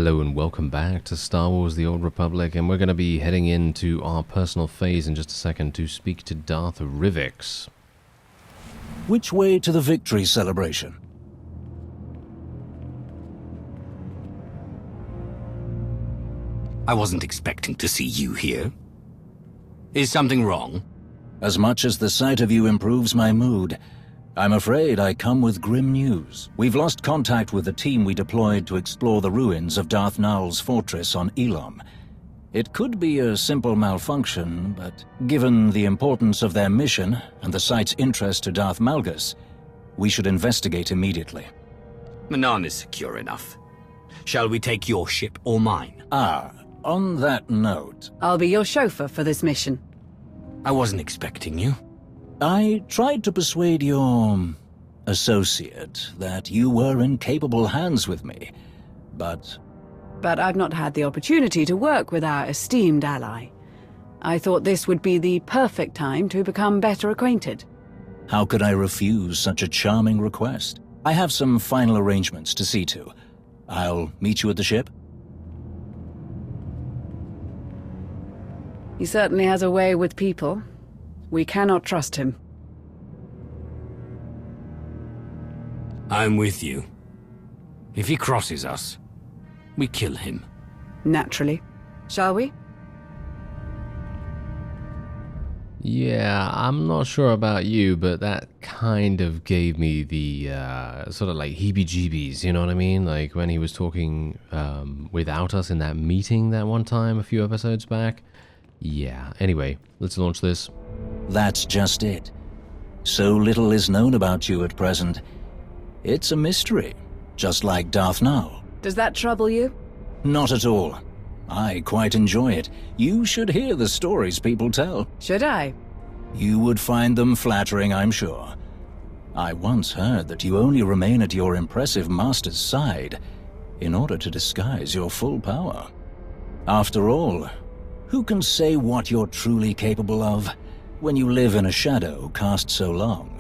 Hello and welcome back to Star Wars The Old Republic, and we're going to be heading into our personal phase in just a second to speak to Darth Rivix. Which way to the victory celebration? I wasn't expecting to see you here. Is something wrong? As much as the sight of you improves my mood, I'm afraid I come with grim news. We've lost contact with the team we deployed to explore the ruins of Darth Nul's fortress on Elom. It could be a simple malfunction, but given the importance of their mission and the site's interest to Darth Malgus, we should investigate immediately. Manan is secure enough. Shall we take your ship or mine? On that note... I'll be your chauffeur for this mission. I wasn't expecting you. I tried to persuade your associate that you were in capable hands with me, but... But I've not had the opportunity to work with our esteemed ally. I thought this would be the perfect time to become better acquainted. How could I refuse such a charming request? I have some final arrangements to see to. I'll meet you at the ship. He certainly has a way with people. We cannot trust him. I'm with you. If he crosses us, we kill him. Naturally. Shall we? Yeah, I'm not sure about you, but that kind of gave me the sort of like heebie-jeebies, you know what I mean? Like when he was talking without us in that meeting that one time a few episodes back. Yeah, anyway, let's launch this. That's just it. So little is known about you at present. It's a mystery, just like Darth Nul. Does that trouble you? Not at all. I quite enjoy it. You should hear the stories people tell. Should I? You would find them flattering, I'm sure. I once heard that you only remain at your impressive master's side in order to disguise your full power. After all, who can say what you're truly capable of when you live in a shadow cast so long?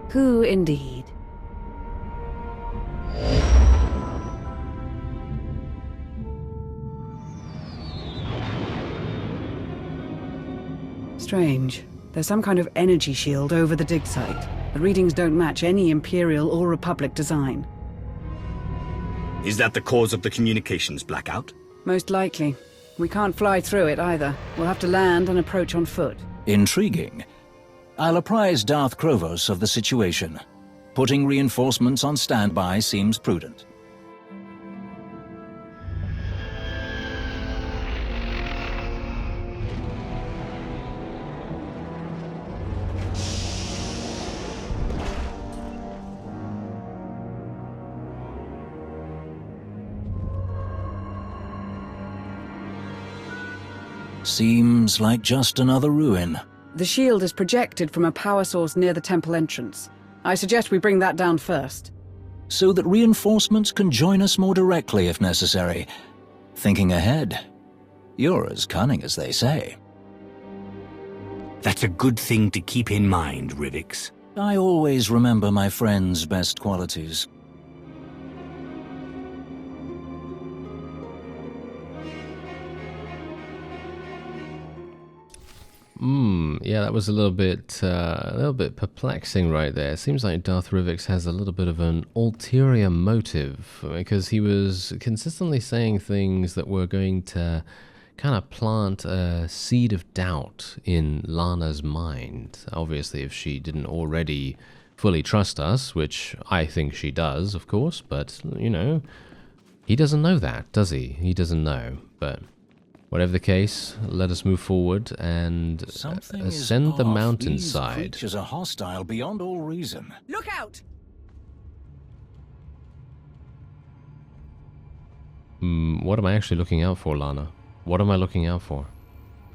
Who indeed? Strange. There's some kind of energy shield over the dig site. The readings don't match any Imperial or Republic design. Is that the cause of the communications blackout? Most likely. We can't fly through it either. We'll have to land and approach on foot. Intriguing. I'll apprise Darth Krovos of the situation. Putting reinforcements on standby seems prudent. Seems like just another ruin. The shield is projected from a power source near the temple entrance. I suggest we bring that down first. So that reinforcements can join us more directly if necessary. Thinking ahead. You're as cunning as they say. That's a good thing to keep in mind, Rivix. I always remember my friend's best qualities. Yeah, that was a little bit perplexing right there. It seems like Darth Rivix has a little bit of an ulterior motive, because he was consistently saying things that were going to kind of plant a seed of doubt in Lana's mind. Obviously, if she didn't already fully trust us, which I think she does, of course, but, you know, he doesn't know that, does he? He doesn't know, but... Whatever the case, let us move forward and ascend the mountainside. These creatures are hostile beyond all reason. Look out! What am I actually looking out for, Lana? What am I looking out for?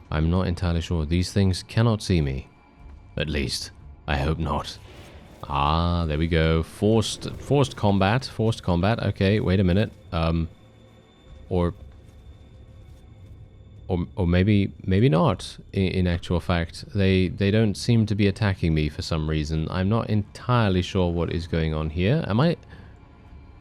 I'm not entirely sure. These things cannot see me. At least, I hope not. Ah, there we go. Forced combat. Forced combat. Okay, wait a minute. Or maybe not, in actual fact. They don't seem to be attacking me for some reason. I'm not entirely sure what is going on here. Am I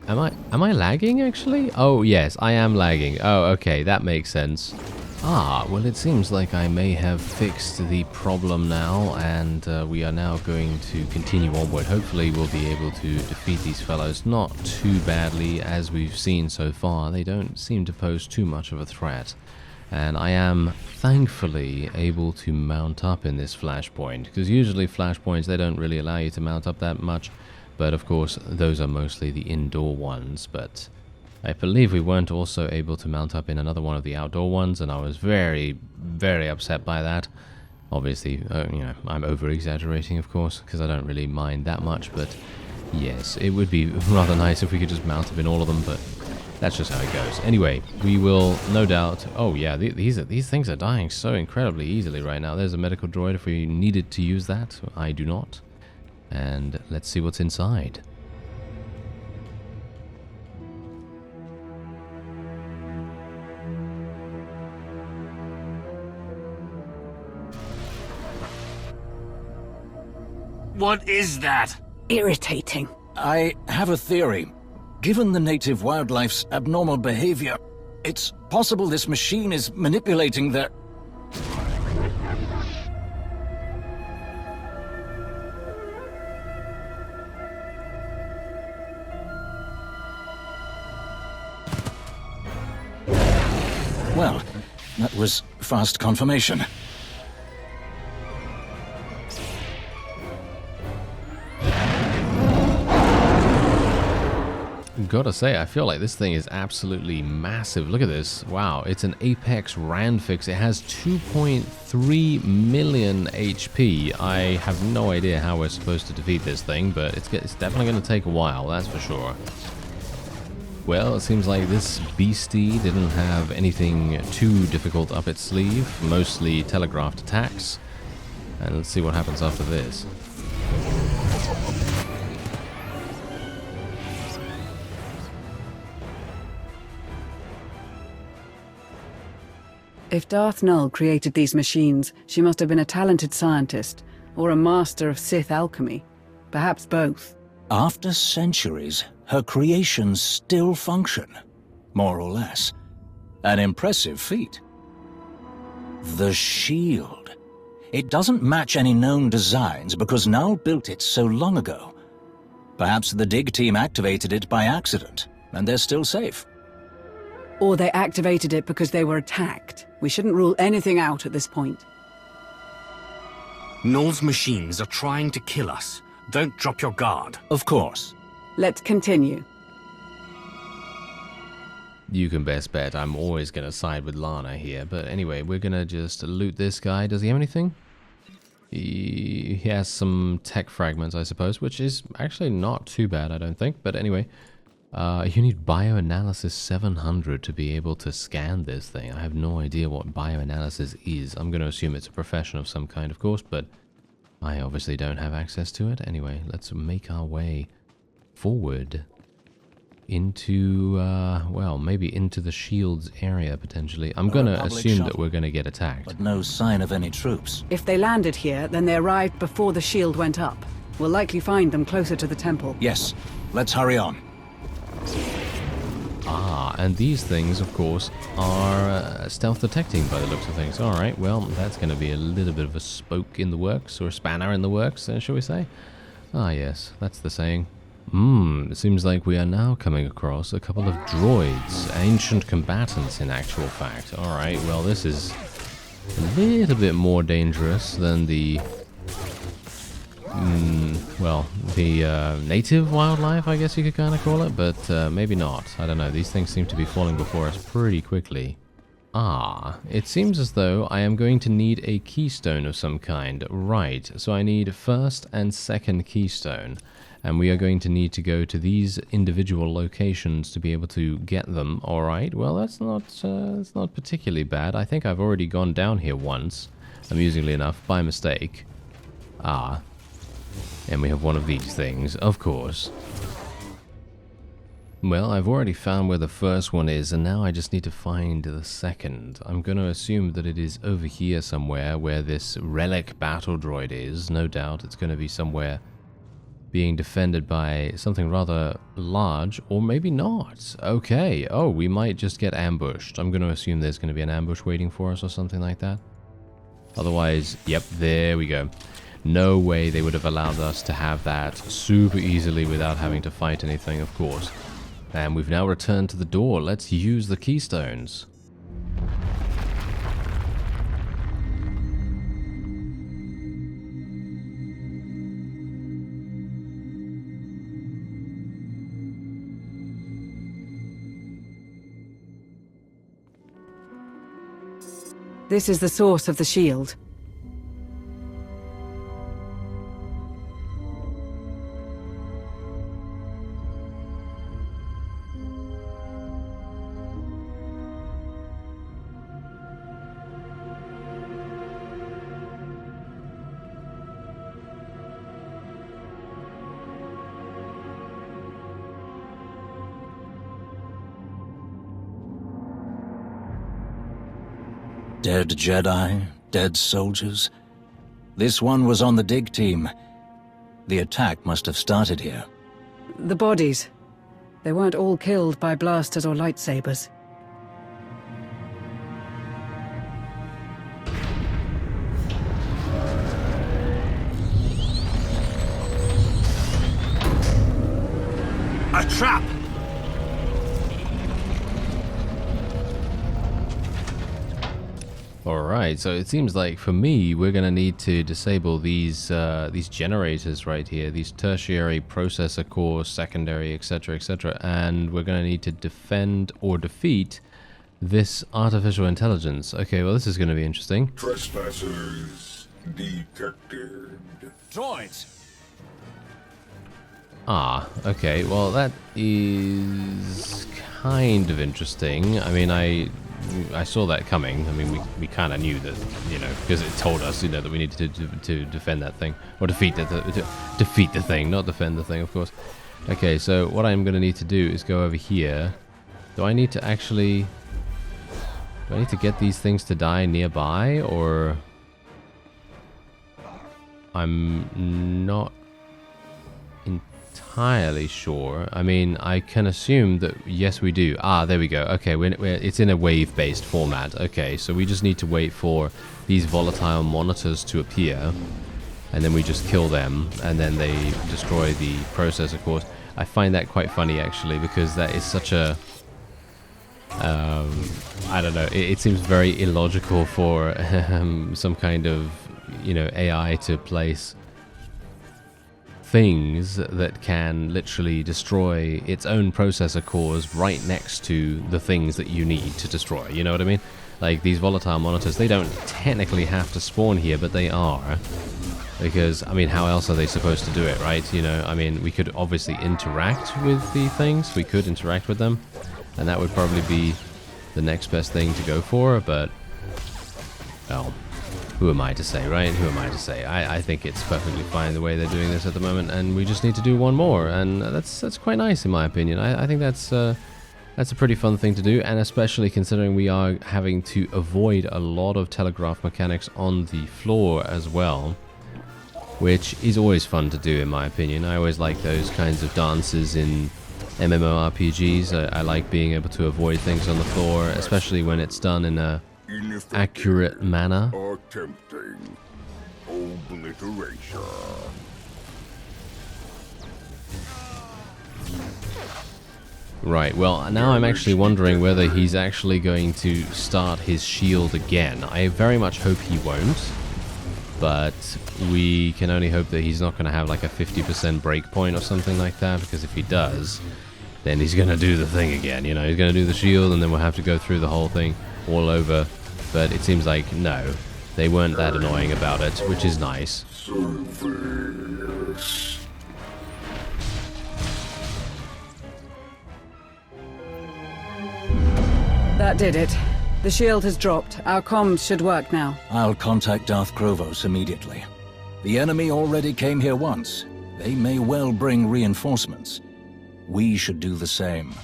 Am I lagging actually? Oh yes, I am lagging. Oh, okay, that makes sense. Ah, well it seems like I may have fixed the problem now, and we are now going to continue onward. Hopefully we'll be able to defeat these fellows not too badly as we've seen so far. They don't seem to pose too much of a threat. And I am thankfully able to mount up in this flashpoint, because usually flashpoints, they don't really allow you to mount up that much. But of course, those are mostly the indoor ones, but I believe we weren't also able to mount up in another one of the outdoor ones, and I was very, very upset by that. Obviously, you know, I'm over-exaggerating, of course, because I don't really mind that much, but yes, it would be rather nice if we could just mount up in all of them, but that's just how it goes. Anyway, we will no doubt... Oh yeah, these things are dying so incredibly easily right now. There's a medical droid if we needed to use that. I do not. And let's see what's inside. What is that? Irritating. I have a theory. Given the native wildlife's abnormal behavior, it's possible this machine is manipulating their... Well, that was fast confirmation. Gotta say, I feel like this thing is absolutely massive. Look at this. Wow, it's an Apex Randfix. It has 2.3 million HP. I have no idea how we're supposed to defeat this thing, but it's definitely going to take a while, that's for sure. Well, it seems like this beastie didn't have anything too difficult up its sleeve. Mostly telegraphed attacks. And let's see what happens after this. If Darth Nul created these machines, she must have been a talented scientist, or a master of Sith alchemy. Perhaps both. After centuries, her creations still function, more or less. An impressive feat. The shield. It doesn't match any known designs because Nul built it so long ago. Perhaps the dig team activated it by accident, and they're still safe. Or they activated it because they were attacked. We shouldn't rule anything out at this point. Nul's machines are trying to kill us. Don't drop your guard. Of course. Let's continue. You can best bet I'm always going to side with Lana here. But anyway, we're going to just loot this guy. Does he have anything? He has some tech fragments, I suppose, which is actually not too bad, I don't think. But anyway, you need bioanalysis 700 to be able to scan this thing. I have no idea what bioanalysis is. I'm going to assume it's a profession of some kind, of course, but I obviously don't have access to it. Anyway, let's make our way forward into, well, maybe into the shield's area, potentially. I'm going to assume that we're going to get attacked. But no sign of any troops. If they landed here, then they arrived before the shield went up. We'll likely find them closer to the temple. Yes, let's hurry on. Ah, and these things, of course, are stealth detecting by the looks of things. Alright, well, that's going to be a little bit of a spoke in the works, or a spanner in the works, shall we say? Ah, yes, that's the saying. It seems like we are now coming across a couple of droids, ancient combatants in actual fact. Alright, well, this is a little bit more dangerous than the... well, the native wildlife, I guess you could kind of call it, but maybe not. I don't know. These things seem to be falling before us pretty quickly. Ah, it seems as though I am going to need a keystone of some kind. Right, so I need first and second keystone, and we are going to need to go to these individual locations to be able to get them. All right, well, that's not particularly bad. I think I've already gone down here once, amusingly enough, by mistake. Ah. And we have one of these things, of course. Well, I've already found where the first one is, and now I just need to find the second. I'm going to assume that it is over here somewhere where this relic battle droid is. No doubt it's going to be somewhere being defended by something rather large, or maybe not. Okay, oh, we might just get ambushed. I'm going to assume there's going to be an ambush waiting for us or something like that. Otherwise, yep, there we go. No way they would have allowed us to have that super easily without having to fight anything, of course. And we've now returned to the door. Let's use the keystones. This is the source of the shield. Dead Jedi, dead soldiers. This one was on the dig team. The attack must have started here. The bodies. They weren't all killed by blasters or lightsabers. A trap! Alright, so it seems like for me, we're going to need to disable these generators right here, these tertiary processor cores, secondary, etc., etc., and we're going to need to defend or defeat this artificial intelligence. Okay, well, this is going to be interesting. Trespassers detected. Droids! Ah, okay, well, that is kind of interesting. I mean, I saw that coming. I mean, we kind of knew that, you know, because it told us, you know, that we needed to defend that thing. Or defeat defeat the thing, not defend the thing, of course. Okay, so what I'm going to need to do is go over here. Do I need to actually... Do I need to get these things to die nearby, or... I'm not entirely sure. I mean, I can assume that yes, we do. Ah, there we go. Okay, it's in a wave-based format. Okay, so we just need to wait for these volatile monitors to appear, and then we just kill them, and then they destroy the processor cores. I find that quite funny, actually, because that is such a... I don't know. It seems very illogical for some kind of, you know, AI to place things that can literally destroy its own processor cores right next to the things that you need to destroy. You know what I mean? Like these volatile monitors, they don't technically have to spawn here, but they are. Because, I mean, how else are they supposed to do it, right? You know, I mean, we could obviously interact with the things. We could interact with them. And that would probably be the next best thing to go for, but... well... who am I to say, right? Who am I to say? I think it's perfectly fine the way they're doing this at the moment, and we just need to do one more, and that's quite nice in my opinion. I think that's a pretty fun thing to do, and especially considering we are having to avoid a lot of telegraph mechanics on the floor as well, which is always fun to do in my opinion. I always like those kinds of dances in MMORPGs. I like being able to avoid things on the floor, especially when it's done in a accurate manner. Or tempting obliteration. Right, well, now I'm actually wondering whether he's actually going to start his shield again. I very much hope he won't, but we can only hope that he's not going to have like a 50% breakpoint or something like that, because if he does, then he's going to do the thing again, you know, he's going to do the shield, and then we'll have to go through the whole thing all over. But it seems like, no, they weren't that annoying about it, which is nice. Service. That did it. The shield has dropped. Our comms should work now. I'll contact Darth Krovos immediately. The enemy already came here once. They may well bring reinforcements. We should do the same.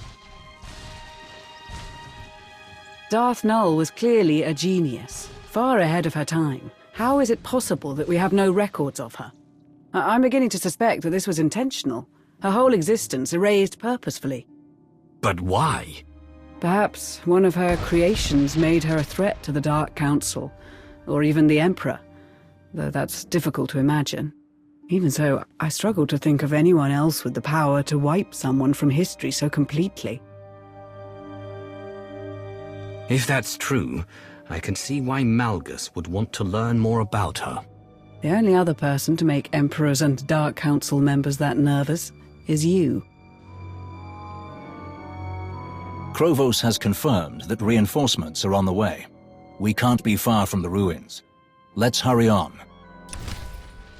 Darth Nul was clearly a genius, far ahead of her time. How is it possible that we have no records of her? I'm beginning to suspect that this was intentional. Her whole existence erased purposefully. But why? Perhaps one of her creations made her a threat to the Dark Council, or even the Emperor, though that's difficult to imagine. Even so, I struggle to think of anyone else with the power to wipe someone from history so completely. If that's true, I can see why Malgus would want to learn more about her. The only other person to make Emperors and Dark Council members that nervous is you. Krovos has confirmed that reinforcements are on the way. We can't be far from the ruins. Let's hurry on.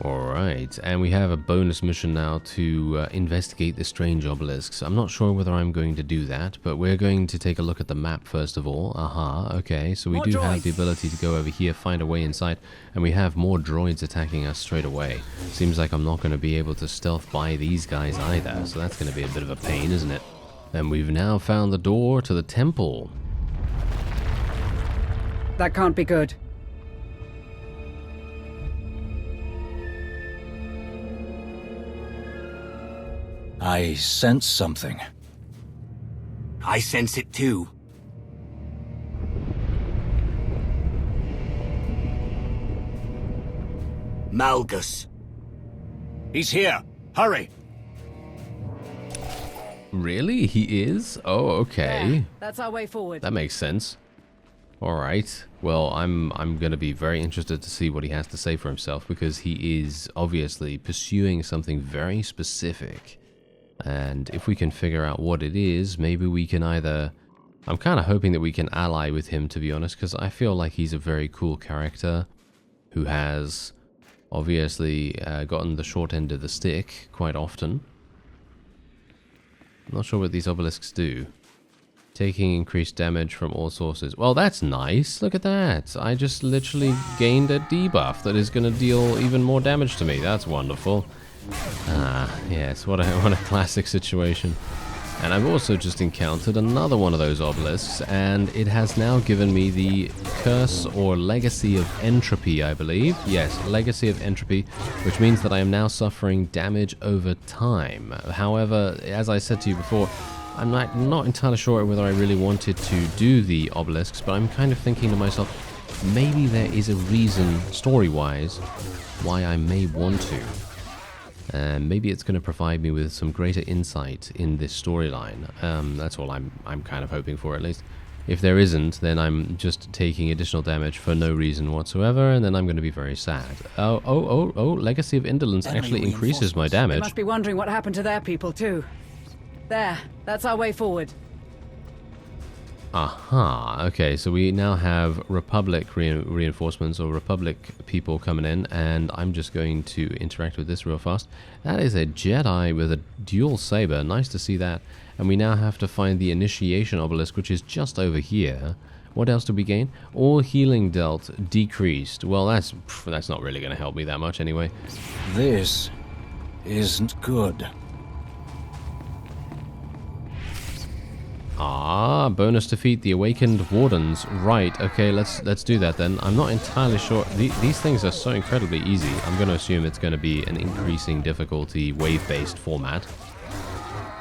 Alright, and we have a bonus mission now to investigate the strange obelisks. I'm not sure whether I'm going to do that, but we're going to take a look at the map first of all. Aha, okay, so we do have the ability to go over here, find a way inside, and we have more droids attacking us straight away. Seems like I'm not going to be able to stealth by these guys either, so that's going to be a bit of a pain, isn't it? And we've now found the door to the temple. That can't be good. I sense something. I sense it too. Malgus. He's here! Hurry! Really? He is? Oh, okay. There, that's our way forward. That makes sense. Alright. Well, I'm going to be very interested to see what he has to say for himself, because he is obviously pursuing something very specific. And if we can figure out what it is, maybe we can either... I'm kind of hoping that we can ally with him, to be honest, because I feel like he's a very cool character who has obviously gotten the short end of the stick quite often. I'm not sure what these obelisks do. Taking increased damage from all sources. Well, that's nice. Look at that. I just literally gained a debuff that is going to deal even more damage to me. That's wonderful. Ah, yes, what a classic situation. And I've also just encountered another one of those obelisks, and it has now given me the Curse or Legacy of Entropy, I believe. Yes, Legacy of Entropy, which means that I am now suffering damage over time. However, as I said to you before, I'm not entirely sure whether I really wanted to do the obelisks, but I'm kind of thinking to myself, maybe there is a reason, story-wise, why I may want to. And maybe it's going to provide me with some greater insight in this storyline. That's all I'm kind of hoping for, at least. If there isn't, then I'm just taking additional damage for no reason whatsoever, and then I'm going to be very sad. Oh, Legacy of Indolence actually increases my They damage. must be wondering what happened to their people, too. There, that's our way forward. Aha, okay, so we now have Republic reinforcements, or Republic people coming in, and I'm just going to interact with this real fast. That is a Jedi with a dual saber, nice to see that. And we now have to find the Initiation Obelisk, which is just over here. What else did we gain? All healing dealt decreased. Well, that's not really going to help me that much anyway. This isn't good. Ah, bonus defeat the awakened wardens. Right, okay, let's do that then. I'm not entirely sure. These things are so incredibly easy. I'm going to assume it's going to be an increasing difficulty wave-based format,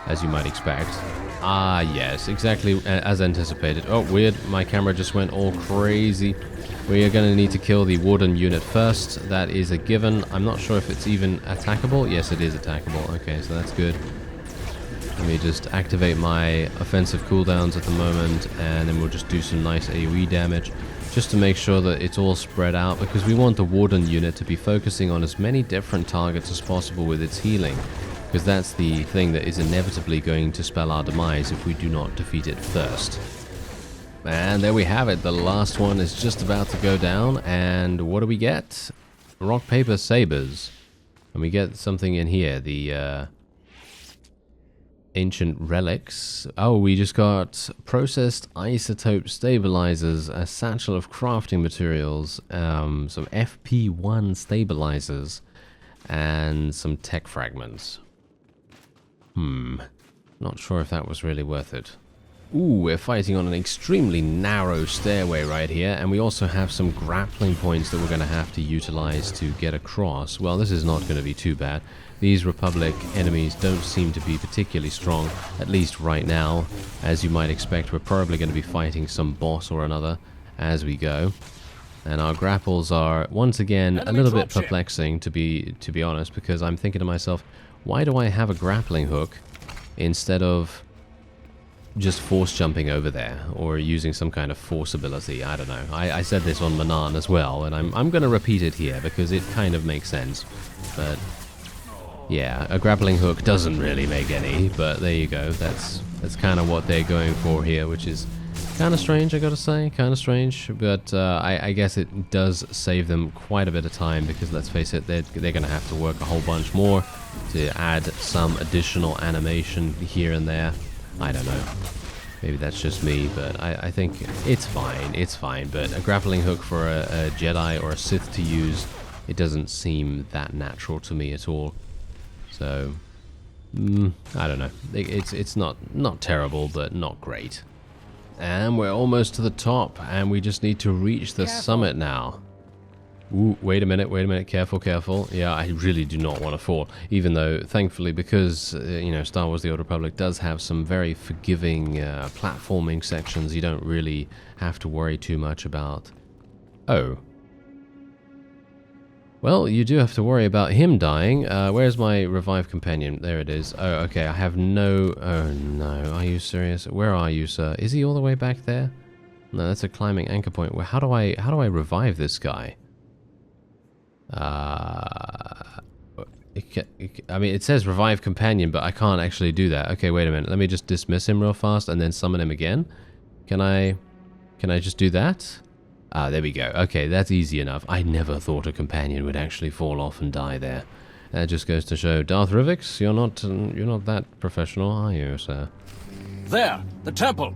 as you might expect. Ah, yes, exactly as anticipated. Oh, weird, my camera just went all crazy. We are going to need to kill the warden unit first. That is a given. I'm not sure if it's even attackable. Yes, it is attackable. Okay, so that's good. Let me just activate my offensive cooldowns at the moment, and then we'll just do some nice AoE damage, just to make sure that it's all spread out, because we want the Warden unit to be focusing on as many different targets as possible with its healing, because that's the thing that is inevitably going to spell our demise if we do not defeat it first. And there we have it, the last one is just about to go down, and what do we get? Rock, paper, sabers. And we get something in here, the ancient relics. Oh, we just got processed isotope stabilizers, a satchel of crafting materials, some FP1 stabilizers, and some tech fragments. Not sure if that was really worth it. Ooh, we're fighting on an extremely narrow stairway right here, and we also have some grappling points that we're going to have to utilize to get across. Well, this is not going to be too bad. These Republic enemies don't seem to be particularly strong, at least right now. As you might expect, we're probably going to be fighting some boss or another as we go. And our grapples are, once again, a little bit perplexing, to be honest, because I'm thinking to myself, why do I have a grappling hook instead of just force jumping over there, or using some kind of force ability? I don't know. I said this on Manan as well, and I'm going to repeat it here because it kind of makes sense. But yeah, a grappling hook doesn't really make any, but there you go. That's kind of what they're going for here, which is kind of strange, I gotta say. Kind of strange, but I guess it does save them quite a bit of time, because let's face it, they're going to have to work a whole bunch more to add some additional animation here and there. I don't know. Maybe that's just me, but I think it's fine. It's fine, but a grappling hook for a Jedi or a Sith to use, it doesn't seem that natural to me at all. So, I don't know. It's not terrible, but not great. And we're almost to the top, and we just need to reach the summit now. Ooh, wait a minute, careful. Yeah, I really do not want to fall, even though, thankfully, because, you know, Star Wars The Old Republic does have some very forgiving platforming sections, you don't really have to worry too much about... Oh. Well, you do have to worry about him dying. Where's my revived companion? There it is. Oh, okay, I have no... Oh, no, are you serious? Where are you, sir? Is he all the way back there? No, that's a climbing anchor point. Well, how do I revive this guy? I mean, it says revive companion, but I can't actually do that. Okay, wait a minute. Let me just dismiss him real fast and then summon him again. Can I just do that? Ah, there we go. Okay, that's easy enough. I never thought a companion would actually fall off and die there. That just goes to show, Darth Rivix, you're not that professional, are you, sir? There, the temple.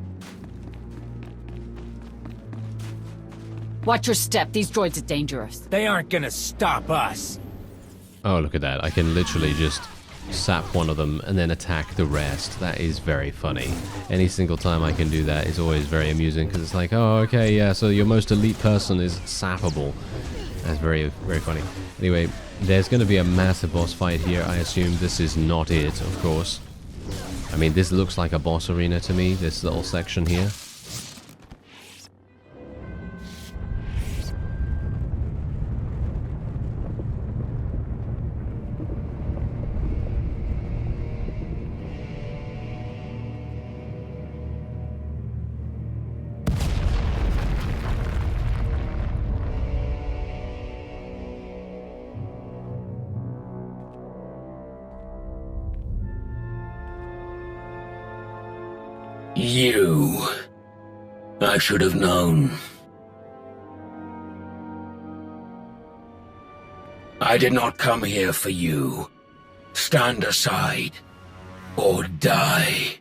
Watch your step. These droids are dangerous. They aren't gonna stop us. Oh, look at that. I can literally just sap one of them and then attack the rest. That is very funny. Any single time I can do that is always very amusing, because it's like, oh, okay, yeah, so your most elite person is sappable. That's very, very funny. Anyway, there's going to be a massive boss fight here. I assume this is not it, of course. I mean, this looks like a boss arena to me, this little section here. You. I should have known. I did not come here for you. Stand aside, or die.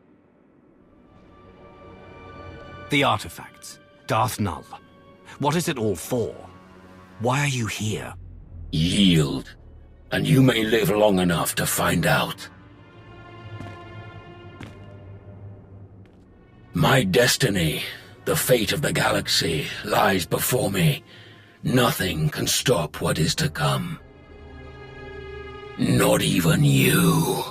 The artifacts. Darth Nul. What is it all for? Why are you here? Yield, and you may live long enough to find out. My destiny, the fate of the galaxy, lies before me. Nothing can stop what is to come. Not even you.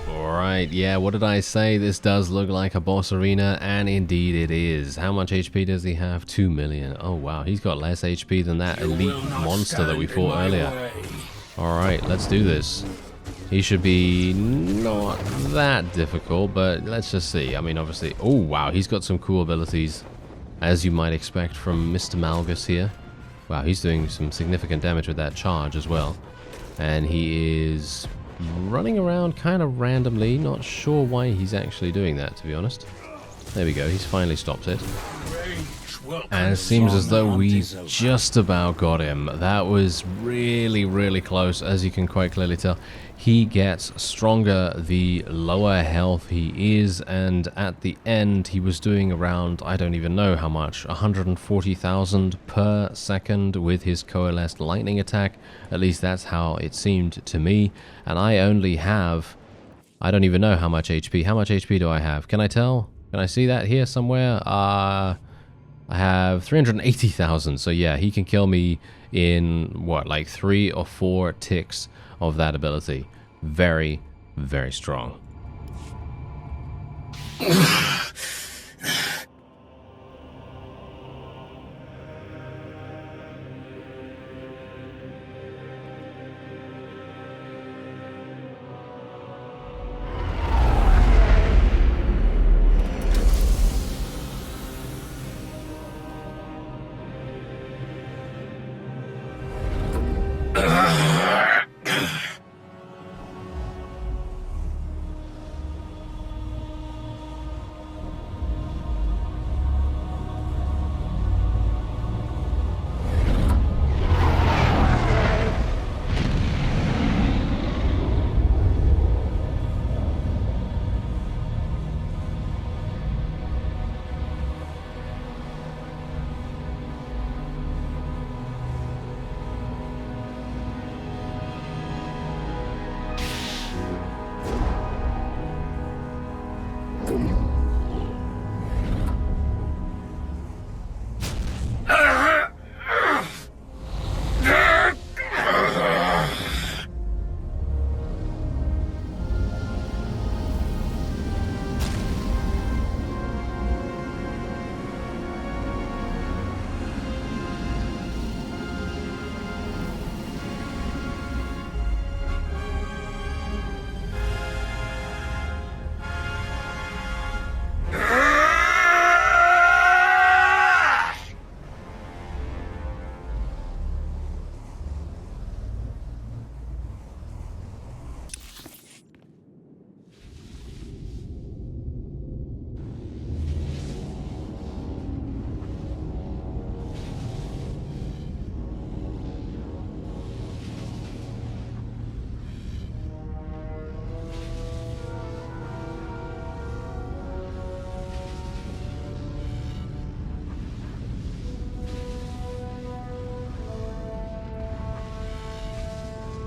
Alright, yeah, what did I say? This does look like a boss arena, and indeed it is. How much HP does he have? 2 million. Oh wow, he's got less HP than that elite monster that we fought earlier. Alright, let's do this. He should be not that difficult, but let's just see. I mean, obviously... Oh wow, he's got some cool abilities, as you might expect from Mr. Malgus here. Wow, he's doing some significant damage with that charge as well. And he is running around kind of randomly, not sure why he's actually doing that, to be honest. There we go, he's finally stopped it. And it seems as though we just about got him. That was really, really close, as you can quite clearly tell. He gets stronger the lower health he is, and at the end he was doing around, I don't even know how much, 140,000 per second with his coalesced lightning attack. At least that's how it seemed to me. And I only have, I don't even know how much HP. How much HP do I have? Can I tell? Can I see that here somewhere? I have 380,000, so yeah, he can kill me in, what, like 3 or 4 ticks of that ability. Very, very strong.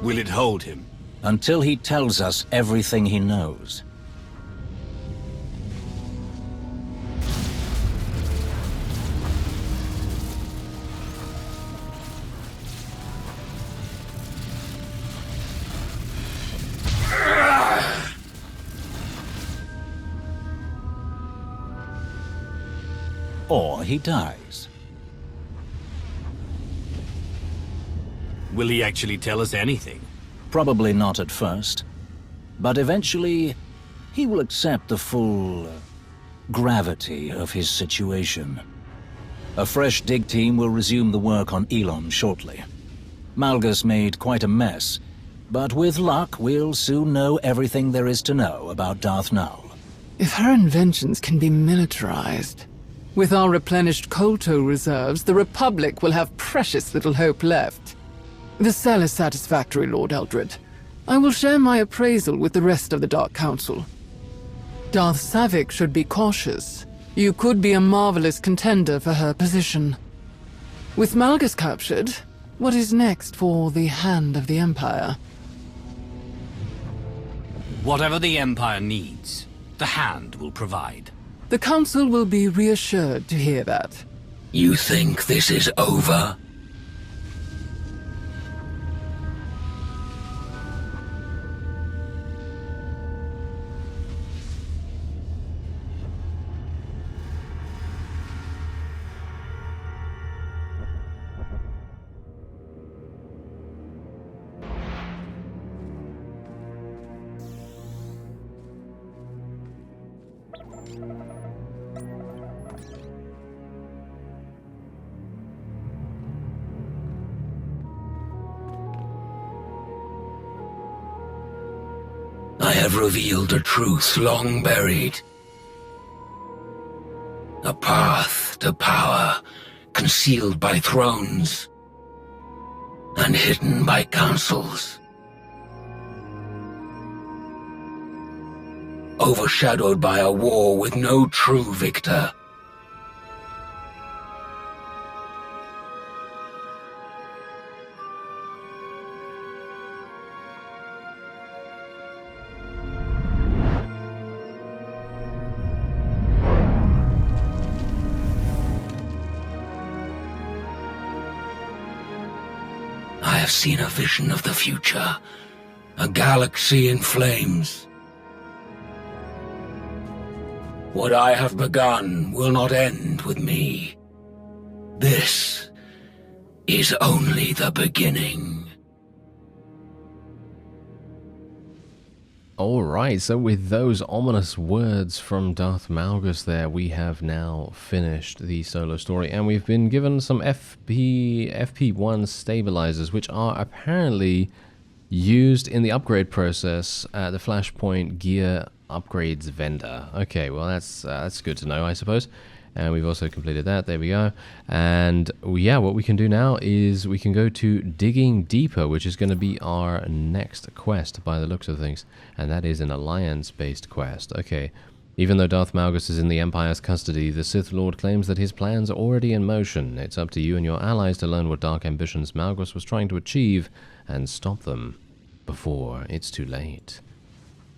Will it hold him? Until he tells us everything he knows. Or he dies. Will he actually tell us anything? Probably not at first, but eventually he will accept the full gravity of his situation. A fresh dig team will resume the work on Elon shortly. Malgus made quite a mess, but with luck we'll soon know everything there is to know about Darth Nul. If her inventions can be militarized, with our replenished Kolto reserves, the Republic will have precious little hope left. The cell is satisfactory, Lord Eldred. I will share my appraisal with the rest of the Dark Council. Darth Savik should be cautious. You could be a marvelous contender for her position. With Malgus captured, what is next for the Hand of the Empire? Whatever the Empire needs, the Hand will provide. The Council will be reassured to hear that. You think this is over? have revealed a truth long buried. A path to power concealed by thrones and hidden by councils. Overshadowed by a war with no true victor. I have seen a vision of the future, a galaxy in flames. What I have begun will not end with me. This is only the beginning. Alright, so with those ominous words from Darth Malgus there, we have now finished the solo story, and we've been given some FP1 stabilizers, which are apparently used in the upgrade process at the Flashpoint gear upgrades vendor. Okay, well that's good to know, I suppose. And we've also completed that. There we go. And yeah, what we can do now is we can go to Digging Deeper, which is going to be our next quest by the looks of things. And that is an alliance-based quest. Okay. Even though Darth Malgus is in the Empire's custody, the Sith Lord claims that his plans are already in motion. It's up to you and your allies to learn what dark ambitions Malgus was trying to achieve and stop them before it's too late.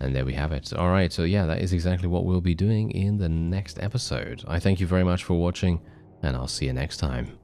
And there we have it. Alright, so yeah, that is exactly what we'll be doing in the next episode. I thank you very much for watching, and I'll see you next time.